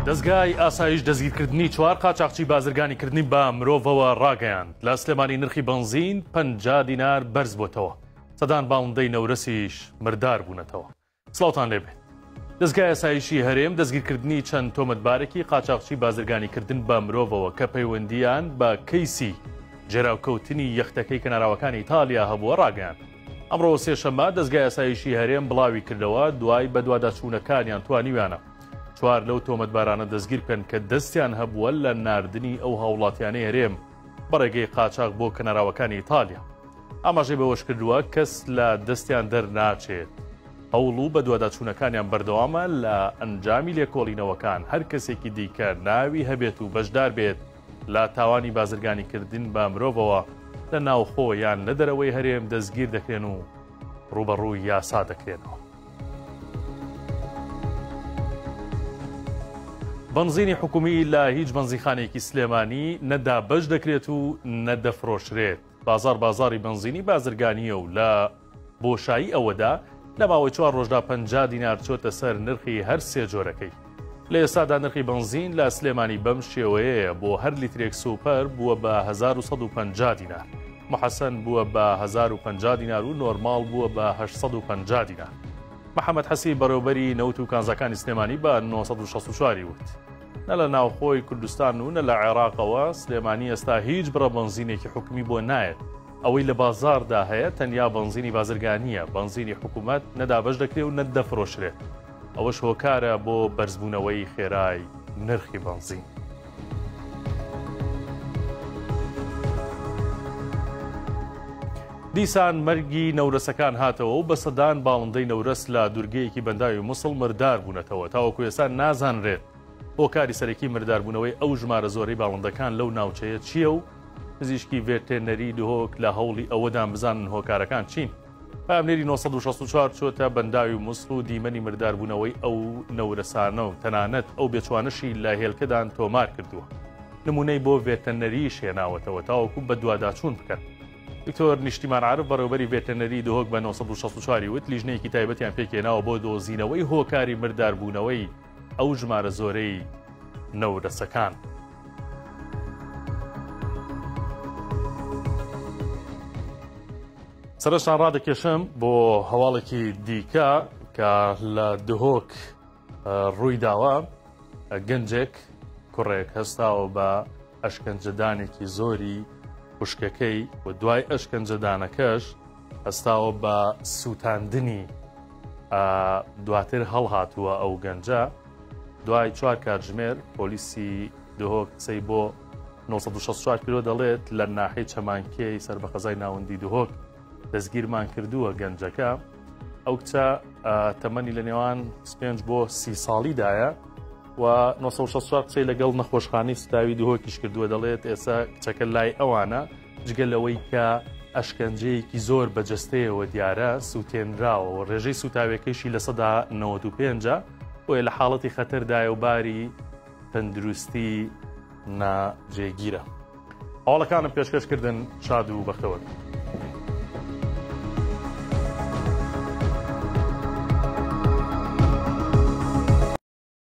دەستگای ئاسایش دەستگیرکردنی چوار قاچاقچی بازرگانیکردنی بە مرۆڤەوە ڕاگەیاند. لە سلێمانی نرخی بنزین 50 دینار بەرز بۆتەوە. سەدان باڵندەی نەورەسیش مردار بوونەتەوە. سڵاوتان لێبێ. دەستگای ئاسایشی هەرێم دەستگیرکردنی چەند تۆمەتبارێکی قاچاقچی بازرگانیکردن بە مرۆڤەوە کە پەیوەندیان بە کەیسی جێراوکەوتنی یەختەکەی کەناراوەکانی ئیتالیا هەبووە ڕاگەیاند. ئەمڕۆ سێشەممە دەستگای ئاسایشی هەرێم بڵاوی کردەوە دوای بە دوواداچوونەکانیان توانیویانە. چوار لەو تۆمەتبارانە دەستگیر بکەن کە دەستیان هەبووە لە ناردنی ئەو هاوڵاتیانەی هەرێم بەڕێگەی قاچاق بۆ کەناراوەکانی ئیتالیا. ئاماژەی بەوەش کردووە کەس لە دەستیان دەرناچێت. هەوڵ و بە دوواداچوونەکانیان بەردەوامە لە ئەنجامی لێکۆڵینەوەکان هەر کەسێکی دیکە ناوی هەبێت و بەشدار بێت لە تاوانی بازرگانیکردن بە مرۆڤەوە لە ناوخۆ یان لە دەرەوەی هەرێم دەستگیر دەکرێن و ڕوبەڕووی یاسا دەکرێنەوە. بنزینی حکومی لە هیچ بنزیخانێکی سلێمانی نەدا بەش دەکرێت و نەدەفرۆشرێت. بازاری بنزینی بازرگانیە و لە بۆشایی ئەوەدا لە ماوەی 4 ڕۆژدا 50 دینار چۆتە سەر نرخی هەر سێ جۆرەکەی. لە ئێستادا نرخی بنزین لە سلێمانی بەم شێوەیەیە بۆ هەر لیترێک سوپەر بووە بە 1150 دینار. محەسەن بووە بە 1050 دینار و نۆرماڵ بووە بە 850 دینار. محەممەد حەسی بەڕێوەبەری نەوت و کانزەکانی سلێمانی بە 964 وت. نە لە ناوخۆی کوردستان و نە لە عێراقەوە سلێمانی ئێستا هیچ بڕە بنزینێکی حکومی بۆ نایەت. ئەوەی لە بازاردا هەیە تەنیا بنزینی بازرگانیە. بنزینی حکوومەت نەدا بەش دەکرێت و نەدەفرۆشرێت. ئەوەش هۆکارە بۆ بەرزبوونەوەی خێرای نرخی بنزین. دیسان مەرگی نەورەسەکان هاتەوە و بە سەدان باڵندەی نەورەس لە دوورگەیەکی بەنداوی مووسڵ مردار بوونەتەوە. تاوەکو ئێستا نازانرێت هۆکاری سەرەکی مرداربوونەوەی ئەو ژمارە زۆرەی باڵندەکان لەو ناوچەیە چییە و پزیشکی ڤێتێنەری دهۆک لە هەوڵی ئەوەدان بزانن هۆکارەکان چین. پامنێری 964 چۆتە بەنداوی مووسڵ و دیمەنی مرداربوونەوەی ئەو نەورەسانە و تەنانەت ئەو بێچوانشی لە هێلکەدان تۆمار کردووە. نمونەی بۆ ڤێتەنەریش هێناوەتەوە تاوەکو بە دوواداچوون بکەن. دکتۆر نیشتیمان عارف بەڕێوەبەری ڤێتەنەری دهۆک بە 964 وت لیژنەیەکی تایبەتیان پێکێناوە بۆ دۆزینەوەی هۆکاری مرداربوونەوەی ئەو ژمارە زۆرەی نەورەسەکان. سەرشان ڕادەکێشم بۆ هەواڵێکی دیکە کە لە دهۆک ڕووی داوە. گەنجێک کوڕێک هەستاوە بە ئەشکەنجەدانێکی زۆری خوشکەکەی و دوای ئەشکەنجەدانەکەش هەستاوە بە سووتاندنی دواتر هەڵهاتووە ئەو گەنجە. دوای 4 کاتژمێر پۆلیسی دهۆک قسەی بۆ 964 کیلۆ دەڵێت لە ناحەی چەمانکێی سەر بە قەزای ناوەندی دهۆک دەستگیرمان کردووە گەنجەکە. ئەو کچە تەمەنی لە نێوان 5 بۆ 30 ساڵیدایە و 964 قسەی لەگەڵ نەخۆشخانەی ستاوی دهۆکیش کردووە. دەڵێت ئێستا کچەکە لای ئەوانە جگەلەوەی کە ئەشکەنجەیەکی زۆر بەجەستەیەوە دیارە سووتێنراوە و ڕێژەی سوتاوەکەیشی لە 95 بۆیە لە حاڵەتی خەتەردایە و باری تەندروستی ناجێگیرە. هەواڵەکانم پێشکەشکردن شاد و بەختەوەر.